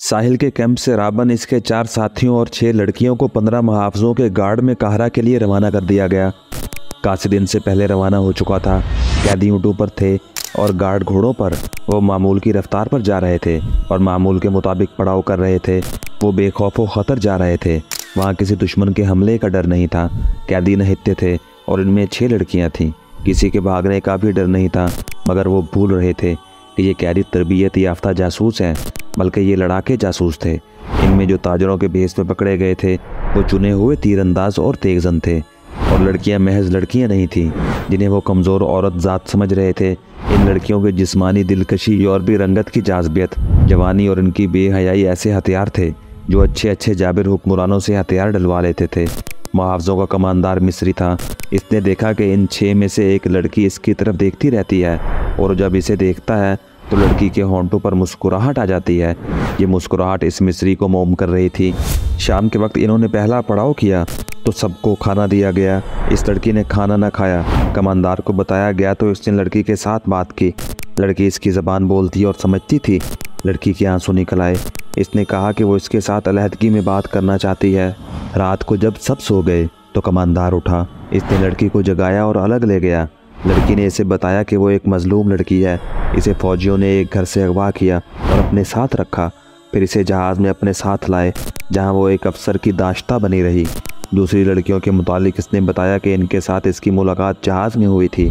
साहिल के कैंप से राबन, इसके 4 साथियों और 6 लड़कियों को 15 मुहाफ़िज़ों के गार्ड में काहरा के लिए रवाना कर दिया गया। कासी दिन से पहले रवाना हो चुका था। कैदी ऊँटों पर थे और गार्ड घोड़ों पर। वो मामूल की रफ्तार पर जा रहे थे और मामूल के मुताबिक पड़ाव कर रहे थे। वो बेखौफ व ख़तर जा रहे थे। वहाँ किसी दुश्मन के हमले का डर नहीं था। कैदी नहित्ते थे और इनमें 6 लड़कियाँ थीं। किसी के भागने का भी डर नहीं था, मगर वो भूल रहे थे कि ये कैदी तरबियत याफ्ता जासूस हैं, बल्कि ये लड़ाके जासूस थे। इनमें जो ताजरों के भेस में पकड़े गए थे वो चुने हुए तीरंदाज और तेगजन थे, और लड़कियां महज लड़कियां नहीं थीं जिन्हें वो कमज़ोर औरत ज़ात समझ रहे थे। इन लड़कियों के जिस्मानी दिलकशी और भी रंगत की जाज़बियत, जवानी और इनकी बेहयाई ऐसे हथियार थे जो अच्छे अच्छे जाबिर हुक्मरानों से हथियार डलवा लेते थे। मुहाफ़िज़ों का कमानदार मिस्री था। इसने देखा कि इन 6 में से एक लड़की इसकी तरफ देखती रहती है, और जब इसे देखता है तो लड़की के होंठों पर मुस्कुराहट आ जाती है। ये मुस्कुराहट इस मिस्री को मोम कर रही थी। शाम के वक्त इन्होंने पहला पड़ाव किया तो सबको खाना दिया गया। इस लड़की ने खाना न खाया। कमानदार को बताया गया तो इसने लड़की के साथ बात की। लड़की इसकी ज़बान बोलती और समझती थी। लड़की के आंसू निकल आए। इसने कहा कि वो इसके साथ अलहदगी में बात करना चाहती है। रात को जब सब सो गए तो कमानदार उठा। इसने लड़की को जगाया और अलग ले गया। लड़की ने इसे बताया कि वो एक मजलूम लड़की है। इसे फौजियों ने एक घर से अगवा किया और अपने साथ रखा। फिर इसे जहाज़ में अपने साथ लाए, जहां वो एक अफसर की दाश्ता बनी रही। दूसरी लड़कियों के मुतालिक इसने बताया कि इनके साथ इसकी मुलाकात जहाज़ में हुई थी।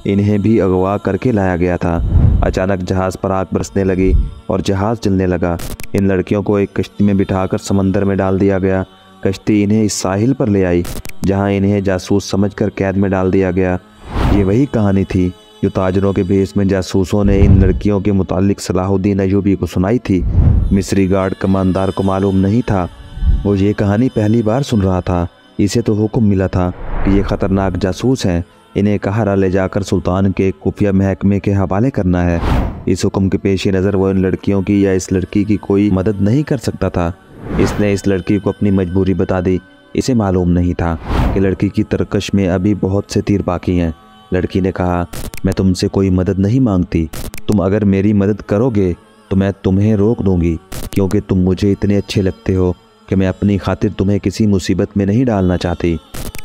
इन्हें भी अगवा करके लाया गया था। अचानक जहाज़ पर आग बरसने लगी और जहाज़ जलने लगा। इन लड़कियों को एक कश्ती में बिठाकर समंदर में डाल दिया गया। कश्ती इन्हें इस साहिल पर ले आई जहाँ इन्हें जासूस समझकर कैद में डाल दिया गया। ये वही कहानी थी जो ताजरों के भेस में जासूसों ने इन लड़कियों के मुतालिक सलाहुद्दीन अयूबी को सुनाई थी। मिस्री गार्ड कमानदार को मालूम नहीं था। वो ये कहानी पहली बार सुन रहा था। इसे तो हुक्म मिला था कि ये ख़तरनाक जासूस हैं, इन्हें काहरा ले जाकर सुल्तान के खुफिया महकमे के हवाले करना है। इस हुक्म के पेश नज़र वो इन लड़कियों की या इस लड़की की कोई मदद नहीं कर सकता था। इसने इस लड़की को अपनी मजबूरी बता दी। इसे मालूम नहीं था कि लड़की की तरकश में अभी बहुत से तीर बाकी हैं। लड़की ने कहा, मैं तुमसे कोई मदद नहीं मांगती। तुम अगर मेरी मदद करोगे तो मैं तुम्हें रोक दूंगी, क्योंकि तुम मुझे इतने अच्छे लगते हो कि मैं अपनी खातिर तुम्हें किसी मुसीबत में नहीं डालना चाहती।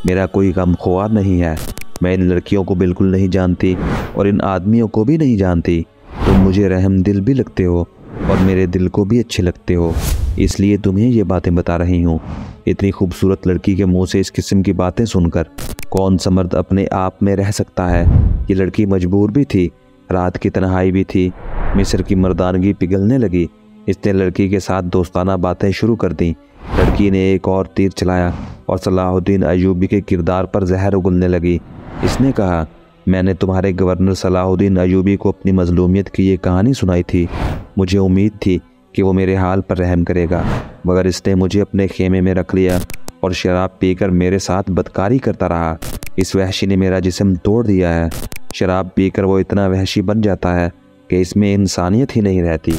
मेरा कोई गमख्वार नहीं है। मैं इन लड़कियों को बिल्कुल नहीं जानती और इन आदमियों को भी नहीं जानती। तुम मुझे रहम दिल भी लगते हो और मेरे दिल को भी अच्छे लगते हो, इसलिए तुम्हें ये बातें बता रही हूँ। इतनी खूबसूरत लड़की के मुंह से इस किस्म की बातें सुनकर कौन सा मर्द अपने आप में रह सकता है। ये लड़की मजबूर भी थी। रात की तन्हाई भी थी। मिस्र की मर्दानगी पिघलने लगी। इसने लड़की के साथ दोस्ताना बातें शुरू कर दी। लड़की ने एक और तीर चलाया और सलाहुद्दीन अयूबी के किरदार पर जहर उगलने लगी। इसने कहा, मैंने तुम्हारे गवर्नर सलाहुद्दीन अयूबी को अपनी मजलूमियत की ये कहानी सुनाई थी। मुझे उम्मीद थी कि वो मेरे हाल पर रहम करेगा, मगर इसने मुझे अपने खेमे में रख लिया और शराब पीकर मेरे साथ बदकारी करता रहा। इस वहशी ने मेरा जिस्म तोड़ दिया है। शराब पीकर वो इतना वहशी बन जाता है कि इसमें इंसानियत ही नहीं रहती।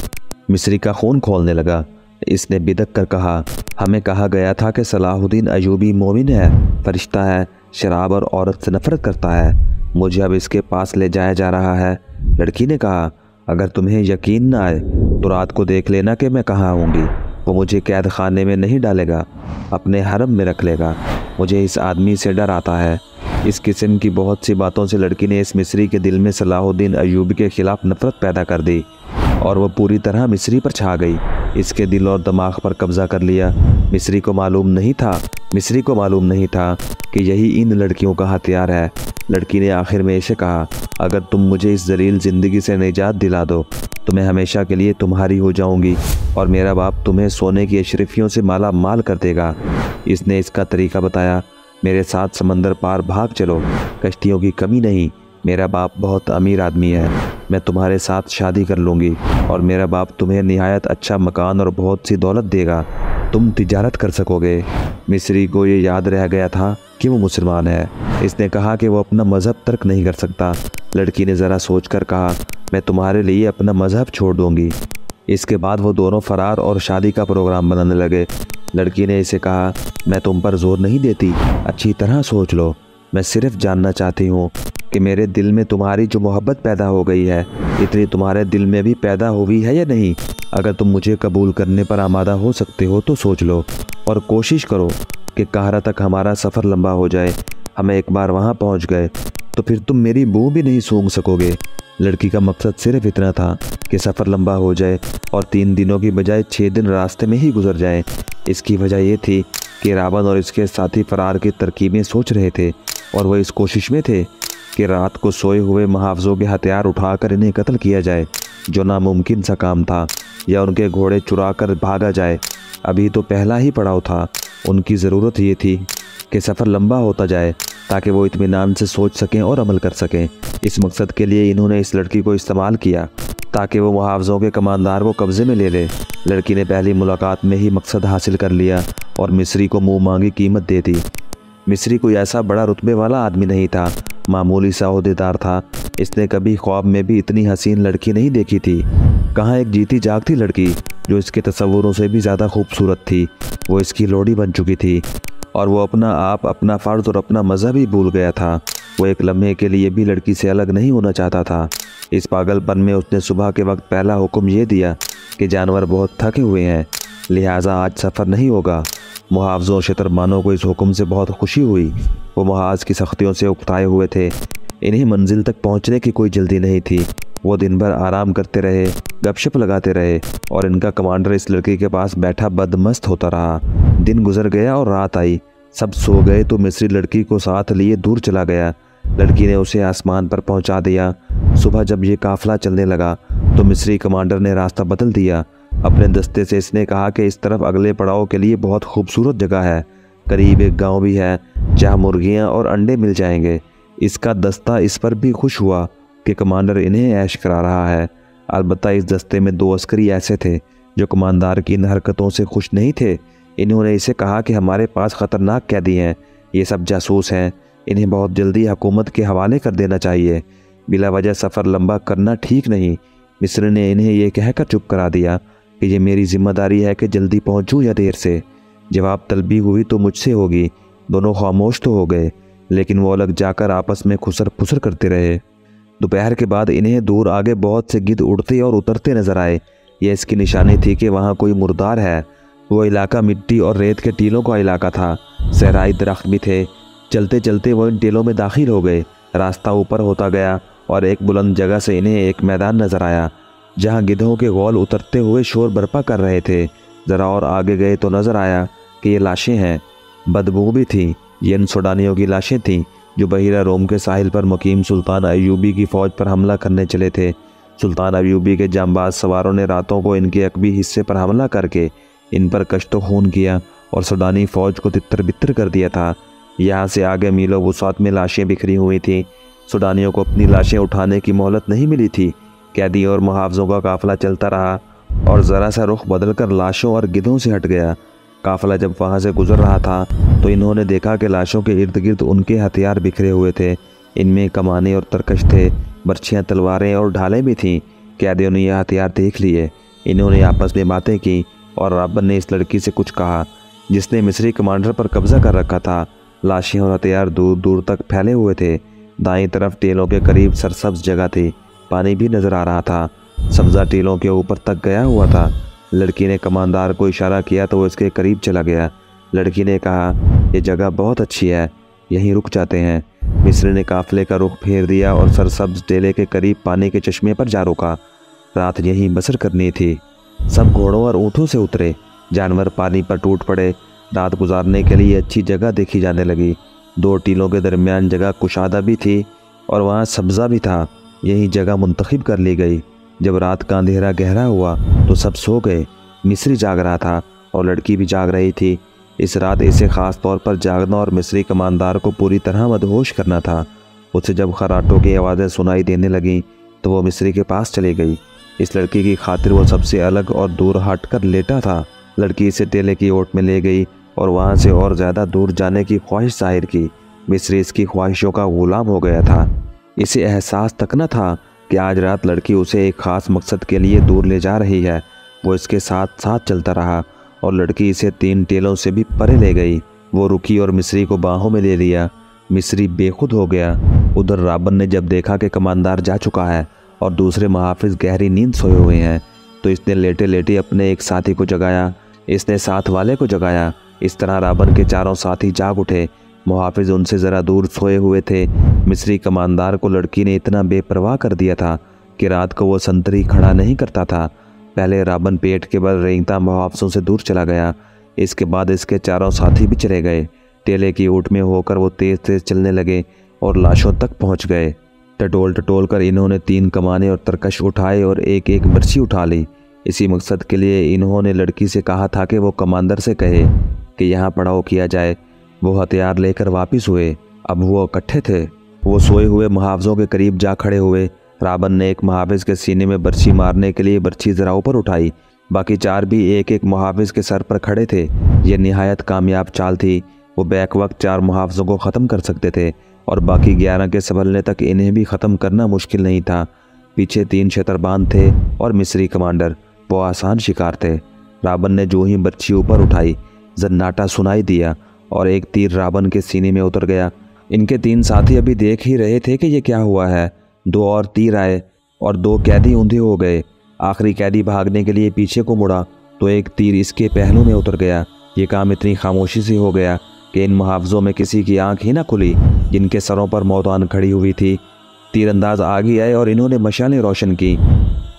मिस्री का खून खौलने लगा। इसने बिदक कर कहा, हमें कहा गया था कि सलाहुद्दीन अयूबी मोमिन है, फरिश्ता है, शराब और औरत से नफरत करता है। मुझे अब इसके पास ले जाया जा रहा है। लड़की ने कहा, अगर तुम्हें यकीन न आए तो रात को देख लेना कि मैं कहाँ आऊँगी। वो मुझे कैद खाने में नहीं डालेगा, अपने हरम में रख लेगा। मुझे इस आदमी से डर आता है। इस किस्म की बहुत सी बातों से लड़की ने इस मिस्री के दिल में सलाहुद्दीन अयूबी के खिलाफ नफरत पैदा कर दी और वह पूरी तरह मिस्री पर छा गई। इसके दिल और दिमाग पर कब्जा कर लिया। मिस्री को मालूम नहीं था कि यही इन लड़कियों का हथियार है। लड़की ने आखिर में इसे कहा, अगर तुम मुझे इस जलील ज़िंदगी से निजात दिला दो तो मैं हमेशा के लिए तुम्हारी हो जाऊंगी और मेरा बाप तुम्हें सोने की अशरफियों से माला माल कर देगा। इसने इसका तरीका बताया, मेरे साथ समंदर पार भाग चलो, कश्तियों की कमी नहीं। मेरा बाप बहुत अमीर आदमी है। मैं तुम्हारे साथ शादी कर लूँगी और मेरा बाप तुम्हें निहायत अच्छा मकान और बहुत सी दौलत देगा। तुम तिजारत कर सकोगे। मिस्री को ये याद रह गया था कि वो मुसलमान है। इसने कहा कि वो अपना मज़हब तर्क नहीं कर सकता। लड़की ने ज़रा सोचकर कहा, मैं तुम्हारे लिए अपना मज़हब छोड़ दूँगी। इसके बाद वो दोनों फ़रार और शादी का प्रोग्राम बनाने लगे। लड़की ने इसे कहा, मैं तुम पर जोर नहीं देती, अच्छी तरह सोच लो। मैं सिर्फ जानना चाहती हूँ कि मेरे दिल में तुम्हारी जो मोहब्बत पैदा हो गई है, इतनी तुम्हारे दिल में भी पैदा हुई है या नहीं। अगर तुम मुझे कबूल करने पर आमादा हो सकते हो तो सोच लो और कोशिश करो कि काहरा तक हमारा सफ़र लंबा हो जाए। हमें एक बार वहाँ पहुँच गए तो फिर तुम मेरी बू भी नहीं सूंघ सकोगे। लड़की का मकसद सिर्फ इतना था कि सफ़र लंबा हो जाए और 3 दिनों की बजाय 6 दिन रास्ते में ही गुजर जाए। इसकी वजह यह थी कि रावण और इसके साथी फरार की तरकीबें सोच रहे थे और वह इस कोशिश में थे कि रात को सोए हुए मुहावजों के हथियार उठाकर इन्हें कत्ल किया जाए, जो नामुमकिन सा काम था, या उनके घोड़े चुरा कर भागा जाए। अभी तो पहला ही पड़ाव था। उनकी ज़रूरत ये थी कि सफ़र लंबा होता जाए ताकि वो इत्मीनान से सोच सकें और अमल कर सकें। इस मकसद के लिए इन्होंने इस लड़की को इस्तेमाल किया ताकि वो मुहावजों के कमांडर को कब्ज़े में ले ले। लड़की ने पहली मुलाकात में ही मकसद हासिल कर लिया और मिस्री को मुँह मांगी कीमत दे दी। मिस्री कोई ऐसा बड़ा रुतबे वाला आदमी नहीं था, मामूली सा ओहदेदार था। इसने कभी ख्वाब में भी इतनी हसीन लड़की नहीं देखी थी। कहाँ एक जीती जागती लड़की जो इसके तस्वुरों से भी ज़्यादा खूबसूरत थी। वो इसकी लोड़ी बन चुकी थी और वो अपना आप, अपना फ़र्ज और अपना मज़हब ही भूल गया था। वो एक लम्हे के लिए भी लड़की से अलग नहीं होना चाहता था। इस पागलपन में उसने सुबह के वक्त पहला हुक्म ये दिया कि जानवर बहुत थके हुए हैं, लिहाजा आज सफ़र नहीं होगा। मुहावजों और शतरमानों को इस हुक्म से बहुत खुशी हुई। वो मुहाज की सख्तियों से उकताए हुए थे। इन्हें मंजिल तक पहुंचने की कोई जल्दी नहीं थी। वो दिन भर आराम करते रहे, गपशप लगाते रहे और इनका कमांडर इस लड़की के पास बैठा बदमस्त होता रहा। दिन गुजर गया और रात आई। सब सो गए तो मिस्री लड़की को साथ लिए दूर चला गया। लड़की ने उसे आसमान पर पहुंचा दिया। सुबह जब ये काफिला चलने लगा तो मिस्री कमांडर ने रास्ता बदल दिया। अपने दस्ते से इसने कहा कि इस तरफ अगले पड़ाव के लिए बहुत खूबसूरत जगह है, करीब एक गांव भी है जहां मुर्गियां और अंडे मिल जाएंगे। इसका दस्ता इस पर भी खुश हुआ कि कमांडर इन्हें ऐश करा रहा है। अलबत्ता इस दस्ते में 2 अस्करी ऐसे थे जो कमांडर की इन हरकतों से खुश नहीं थे। इन्होंने इसे कहा कि हमारे पास ख़तरनाक कैदी हैं, ये सब जासूस हैं, इन्हें बहुत जल्दी हुकूमत के हवाले कर देना चाहिए। बिला वजह सफ़र लंबा करना ठीक नहीं। मिस्र ने इन्हें यह कहकर चुप करा दिया कि ये मेरी जिम्मेदारी है कि जल्दी पहुंचूं या देर से। जवाब तलबी हुई तो मुझसे होगी। दोनों खामोश तो हो गए, लेकिन वो अलग जाकर आपस में खुसर फुसर करते रहे। दोपहर के बाद इन्हें दूर आगे बहुत से गिद्ध उड़ते और उतरते नजर आए। यह इसकी निशानी थी कि वहाँ कोई मुर्दार है। वो इलाका मिट्टी और रेत के टीलों का इलाका था। सहराई दरख्त भी थे। चलते चलते वो इन टीलों में दाखिल हो गए। रास्ता ऊपर होता गया और एक बुलंद जगह से इन्हें एक मैदान नजर आया जहाँ गिद्धों के गौल उतरते हुए शोर बर्पा कर रहे थे। ज़रा और आगे गए तो नज़र आया कि ये लाशें हैं। बदबू भी थी। ये इन सुडानियों की लाशें थीं जो बहिरा रोम के साहिल पर मुकीम सुल्तान अयूबी की फ़ौज पर हमला करने चले थे। सुल्तान अयूबी के जांबाज सवारों ने रातों को इनके अकबी हिस्से पर हमला करके इन पर कश्तो खून किया और सुडानी फ़ौज को तितर बितर कर दिया था। यहाँ से आगे मीलों वुसात में लाशें बिखरी हुई थीं। सुडानियों को अपनी लाशें उठाने की मोहलत नहीं मिली थी। कैदी और मुहावजों का काफिला चलता रहा और ज़रा सा रुख बदलकर लाशों और गिद्धों से हट गया। काफिला जब वहाँ से गुजर रहा था तो इन्होंने देखा कि लाशों के इर्द गिर्द उनके हथियार बिखरे हुए थे। इनमें कमाने और तरकश थे, बर्छियाँ, तलवारें और ढालें भी थीं। कैदियों ने यह हथियार देख लिए। इन्होंने आपस में बातें की और राबन ने इस लड़की से कुछ कहा जिसने मिस्री कमांडर पर कब्जा कर रखा था। लाशें और हथियार दूर दूर तक फैले हुए थे। दाईं तरफ टीलों के करीब सरसब्ज जगह थी। पानी भी नजर आ रहा था। सब्जा टीलों के ऊपर तक गया हुआ था। लड़की ने कमांडर को इशारा किया तो वो इसके करीब चला गया। लड़की ने कहा, यह जगह बहुत अच्छी है, यहीं रुक जाते हैं। मिस्र ने काफिले का रुख फेर दिया और सरसब्ज टीले के करीब पानी के चश्मे पर जा रुका। रात यहीं बसर करनी थी। सब घोड़ों और ऊँटों से उतरे। जानवर पानी पर टूट पड़े। रात गुजारने के लिए अच्छी जगह देखी जाने लगी। 2 टीलों के दरमियान जगह कुशादा भी थी और वहाँ सब्ज़ा भी था। यही जगह मुंतखब कर ली गई। जब रात का अंधेरा गहरा हुआ तो सब सो गए। मिस्री जाग रहा था और लड़की भी जाग रही थी। इस रात इसे ख़ास तौर पर जागना और मिस्री कमांडर को पूरी तरह मदहोश करना था। उसे जब खराटों की आवाज़ें सुनाई देने लगीं तो वो मिस्री के पास चली गई। इस लड़की की खातिर वो सबसे अलग और दूर हट कर लेटा था। लड़की इसे टेले की ओट में ले गई और वहाँ से और ज़्यादा दूर जाने की ख्वाहिश जाहिर की। मिस्री इसकी ख्वाहिशों का गुलाम हो गया था। इसे एहसास तक न था कि आज रात लड़की उसे एक ख़ास मकसद के लिए दूर ले जा रही है। वो इसके साथ साथ चलता रहा और लड़की इसे 3 टेलों से भी परे ले गई। वो रुकी और मिस्री को बाहों में ले लिया। मिस्री बेखुद हो गया। उधर राबन ने जब देखा कि कमांडर जा चुका है और दूसरे मुहाफिज गहरी नींद सोए हुए हैं तो इसने लेटे लेटे अपने एक साथी को जगाया, इसने साथ वाले को जगाया। इस तरह रावण के चारों साथी जाग उठे। मुहाफिज उनसे ज़रा दूर सोए हुए थे। मिस्री कमानदार को लड़की ने इतना बेपरवाह कर दिया था कि रात को वो संतरी खड़ा नहीं करता था। पहले रावण पेट के बल रेंगता मुहाफिजों से दूर चला गया। इसके बाद इसके चारों साथी भी चले गए। टेले की ऊँट में होकर वो तेज तेज चलने लगे और लाशों तक पहुँच गए। टटोल टटोल कर इन्होंने 3 कमाने और तरकश उठाए और एक एक बर्छी उठा ली। इसी मकसद के लिए इन्होंने लड़की से कहा था कि वो कमांडर से कहे कि यहाँ पड़ाव किया जाए। वो हथियार लेकर वापस हुए। अब वो इकट्ठे थे। वो सोए हुए मुहाफिजों के करीब जा खड़े हुए। रावण ने एक मुहाफिज के सीने में बर्छी मारने के लिए बर्छी ज़रा ऊपर उठाई। बाकी 4 भी एक एक मुहाफिज के सर पर खड़े थे। ये निहायत कामयाब चाल थी। वो बैक वक्त 4 मुहाफिजों को ख़त्म कर सकते थे और बाकी 11 के संभलने तक इन्हें भी ख़त्म करना मुश्किल नहीं था। पीछे 3 शतरबान थे और मिस्री कमांडर। वो आसान शिकार थे। रावण ने जो ही बर्छी ऊपर उठाई, जन्नाटा सुनाई दिया और एक तीर रावण के सीने में उतर गया। इनके 3 साथी अभी देख ही रहे थे कि ये क्या हुआ है। 2 और तीर आए और 2 कैदी ऊंधे हो गए। आखिरी कैदी भागने के लिए पीछे को मुड़ा तो एक तीर इसके पहलू में उतर गया। ये काम इतनी खामोशी से हो गया कि इन मुहाफिजों में किसी की आंख ही ना खुली, जिनके सरों पर मौतान खड़ी हुई थी। तीरंदाज आगे आए और इन्होंने मशालें रोशन की।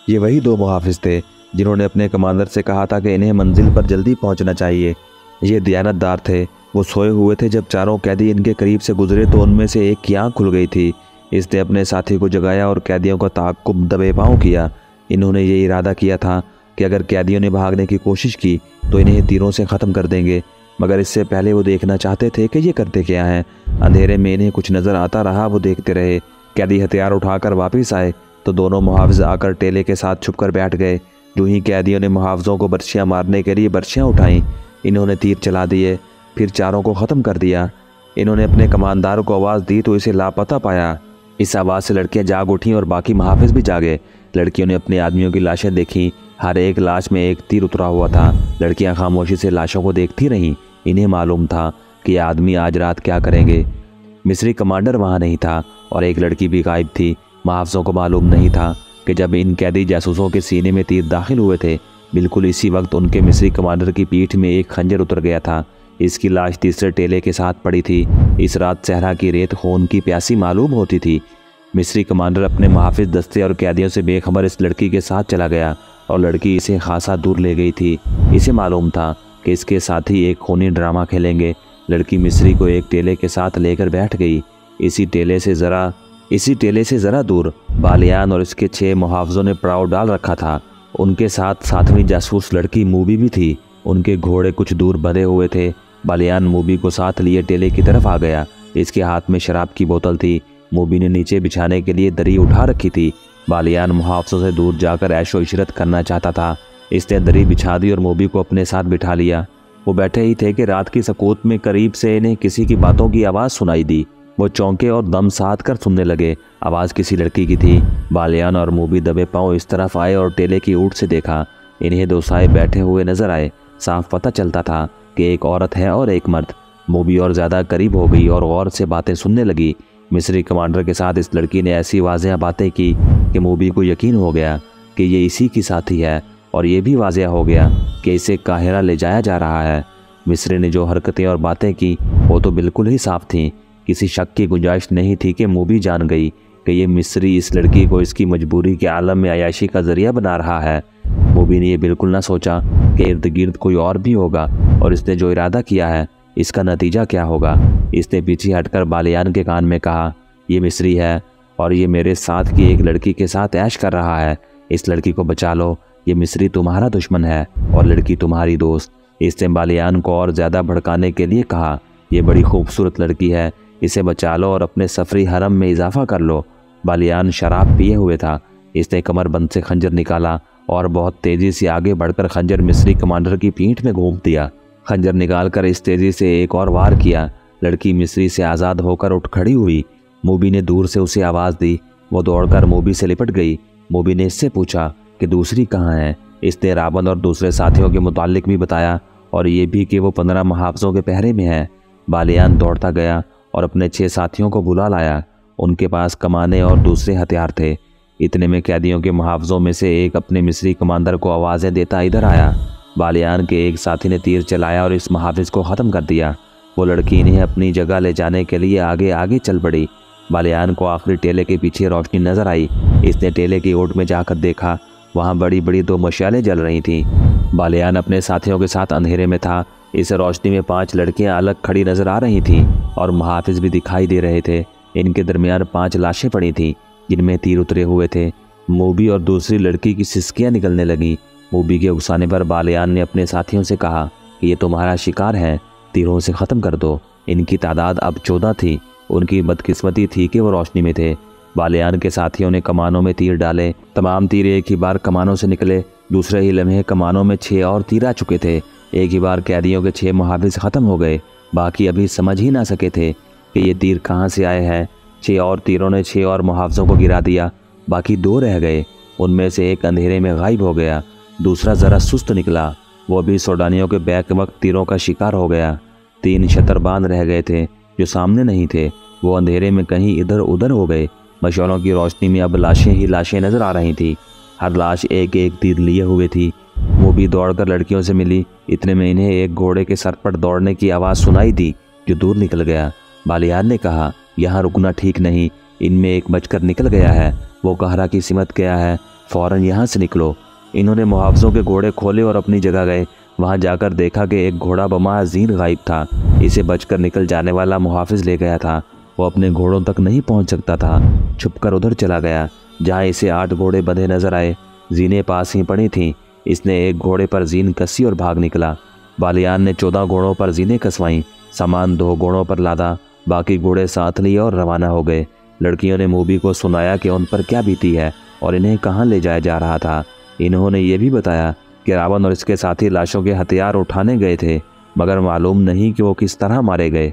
ये वही 2 मुहाफिज थे जिन्होंने अपने कमांडर से कहा था कि इन्हें मंजिल पर जल्दी पहुंचना चाहिए। ये दयानतदार थे। वो सोए हुए थे। जब चारों कैदी इनके करीब से गुजरे तो उनमें से एक की आँख खुल गई थी। इसने अपने साथी को जगाया और कैदियों का ताक़ुब दबे पाँव किया। इन्होंने ये इरादा किया था कि अगर कैदियों ने भागने की कोशिश की तो इन्हें तीरों से ख़त्म कर देंगे, मगर इससे पहले वो देखना चाहते थे कि ये करते क्या हैं। अंधेरे में इन्हें कुछ नज़र आता रहा। वो देखते रहे। कैदी हथियार उठाकर वापस आए तो दोनों मुहाफिज आकर टेले के साथ छुप कर बैठ गए। जो ही कैदियों ने मुहाफिजों को बर्छियाँ मारने के लिए बर्छियाँ उठाईं, इन्होंने तीर चला दिए। फिर चारों को ख़त्म कर दिया। इन्होंने अपने कमानदार को आवाज़ दी तो इसे लापता पाया। इस आवाज़ से लड़कियां जाग उठीं और बाकी मुहाफिज भी जागे। लड़कियों ने अपने आदमियों की लाशें देखीं। हर एक लाश में एक तीर उतरा हुआ था। लड़कियां खामोशी से लाशों को देखती रहीं। इन्हें मालूम था कि ये आदमी आज रात क्या करेंगे। मिस्री कमांडर वहाँ नहीं था और एक लड़की भी गायब थी। मुहाफिजों को मालूम नहीं था कि जब इन कैदी जासूसों के सीने में तीर दाखिल हुए थे, बिल्कुल इसी वक्त उनके मिस्री कमांडर की पीठ में एक खंजर उतर गया था। इसकी लाश तीसरे टेले के साथ पड़ी थी। इस रात सहरा की रेत खून की प्यासी मालूम होती थी। मिस्री कमांडर अपने मुहाफिज दस्ते और कैदियों से बेखबर इस लड़की के साथ चला गया और लड़की इसे खासा दूर ले गई थी। इसे मालूम था कि इसके साथी एक खूनी ड्रामा खेलेंगे। लड़की मिस्री को एक टेले के साथ लेकर बैठ गई। इसी टेले से ज़रा दूर बालियान और इसके 6 मुहाफिजों ने पड़ाव डाल रखा था। उनके साथ 7वीं जासूस लड़की मूबी भी थी। उनके घोड़े कुछ दूर बंधे हुए थे। बालियान मूबी को साथ लिए टेले की तरफ आ गया। इसके हाथ में शराब की बोतल थी। मूबी ने नीचे बिछाने के लिए दरी उठा रखी थी। बालियान मुहाफिजों से दूर जाकर ऐशो इशरत करना चाहता था। इसने दरी बिछा दी और मूबी को अपने साथ बिठा लिया। वो बैठे ही थे कि रात की सकूत में करीब से इन्हें किसी की बातों की आवाज़ सुनाई दी। वो चौंके और दम साध कर सुनने लगे। आवाज़ किसी लड़की की थी। बालियान और मूबी दबे पांव इस तरफ आए और टेले की ऊँट से देखा। इन्हें 2 साए बैठे हुए नजर आए। साफ पता चलता था कि एक औरत है और एक मर्द। मूबी और ज़्यादा करीब हो गई और गौर से बातें सुनने लगी। मिस्री कमांडर के साथ इस लड़की ने ऐसी वाज़ेह बातें की कि मूबी को यकीन हो गया कि ये इसी की साथी है और ये भी वाज़ेह हो गया कि इसे काहिरा ले जाया जा रहा है। मिस्री ने जो हरकतें और बातें की वो तो बिल्कुल ही साफ थीं। किसी शक की गुंजाइश नहीं थी कि मूबी जान गई कि ये मिस्री इस लड़की को इसकी मजबूरी के आलम में अयाशी का ज़रिया बना रहा है। मूबी ने यह बिल्कुल ना सोचा कि इर्द गिर्द कोई और भी होगा और इसने जो इरादा किया है इसका नतीजा क्या होगा। इसने पीछे हटकर बालियान के कान में कहा, ये मिस्री है और ये मेरे साथ की एक लड़की के साथ ऐश कर रहा है। इस लड़की को बचा लो। ये मिस्री तुम्हारा दुश्मन है और लड़की तुम्हारी दोस्त। इसने बालियान को और ज़्यादा भड़काने के लिए कहा, यह बड़ी खूबसूरत लड़की है, इसे बचा लो और अपने सफरी हरम में इजाफा कर लो। बालियान शराब पिए हुए था। इसने कमरबंद से खंजर निकाला और बहुत तेज़ी से आगे बढ़कर खंजर मिस्री कमांडर की पीठ में घूम दिया। खंजर निकालकर इस तेज़ी से एक और वार किया। लड़की मिस्री से आज़ाद होकर उठ खड़ी हुई। मूबी ने दूर से उसे आवाज़ दी। वो दौड़कर मूबी से लिपट गई। मूबी ने इससे पूछा कि दूसरी कहाँ है। इसने रावण और दूसरे साथियों के मुतालिक भी बताया और ये भी कि वो 15 मुहाफिजों के पहरे में है। बालियान दौड़ता गया और अपने 6 साथियों को बुला लाया। उनके पास कमाने और दूसरे हथियार थे। इतने में कैदियों के मुहावजों में से एक अपने मिस्री कमांडर को आवाज़ें देता इधर आया। बालियान के एक साथी ने तीर चलाया और इस मुहाफिज को ख़त्म कर दिया। वो लड़की इन्हें अपनी जगह ले जाने के लिए आगे आगे चल पड़ी। बालियान को आखिरी टेले के पीछे रोशनी नजर आई। इसने टेले की ओट में जाकर देखा, वहाँ बड़ी बड़ी 2 मशालें जल रही थीं। बालियान अपने साथियों के साथ अंधेरे में था। इस रोशनी में 5 लड़कियां अलग खड़ी नजर आ रही थीं और मुहाफिज भी दिखाई दे रहे थे। इनके दरमियान 5 लाशें पड़ी थीं जिनमें तीर उतरे हुए थे। मूबी और दूसरी लड़की की सिसकियां निकलने लगीं। मूबी के उकसाने पर बालियान ने अपने साथियों से कहा कि ये तुम्हारा शिकार है, तीरों से ख़त्म कर दो। इनकी तादाद अब 14 थी। उनकी बदकिस्मती थी कि वो रोशनी में थे। बालियान के साथियों ने कमानों में तीर डाले। तमाम तीर एक ही बार कमानों से निकले। दूसरे ही लम्हे कमानों में 6 और तीर आ चुके थे। एक ही बार कैदियों के 6 मुहाफिज ख़त्म हो गए। बाकी अभी समझ ही ना सके थे कि ये तीर कहाँ से आए हैं। 6 और तीरों ने 6 और मुहाफिजों को गिरा दिया। बाकी 2 रह गए। उनमें से एक अंधेरे में गायब हो गया, दूसरा ज़रा सुस्त निकला। वो भी सूडानियों के बैक वक्त तीरों का शिकार हो गया। 3 शतरबान रह गए थे जो सामने नहीं थे। वो अंधेरे में कहीं इधर उधर हो गए। मशालों की रोशनी में अब लाशें ही लाशें नजर आ रही थी। हर लाश एक एक तीर लिए हुए थी। वो भी दौड़कर लड़कियों से मिली। इतने में इन्हें एक घोड़े के सर पर दौड़ने की आवाज़ सुनाई दी जो दूर निकल गया। बालियान ने कहा, यहाँ रुकना ठीक नहीं, इनमें एक बचकर निकल गया है। वो कहरा की सिमत गया है, फ़ौरन यहाँ से निकलो। इन्होंने मुहाफिजों के घोड़े खोले और अपनी जगह गए। वहाँ जाकर देखा कि एक घोड़ा बमा जीन गायब था। इसे बचकर निकल जाने वाला मुहाफिज ले गया था। वो अपने घोड़ों तक नहीं पहुँच सकता था। छुपकर उधर चला गया जहाँ इसे 8 घोड़े बंधे नजर आए। जीनें पास ही पड़ी थीं। इसने एक घोड़े पर जीन कसी और भाग निकला। बालियान ने 14 घोड़ों पर जीनें कसवाईं। सामान 2 घोड़ों पर लादा। बाकी घोड़े साथ लिए और रवाना हो गए। लड़कियों ने मूबी को सुनाया कि उन पर क्या बीती है और इन्हें कहाँ ले जाया जा रहा था। इन्होंने ये भी बताया कि रावण और इसके साथी लाशों के हथियार उठाने गए थे, मगर मालूम नहीं कि वो किस तरह मारे गए।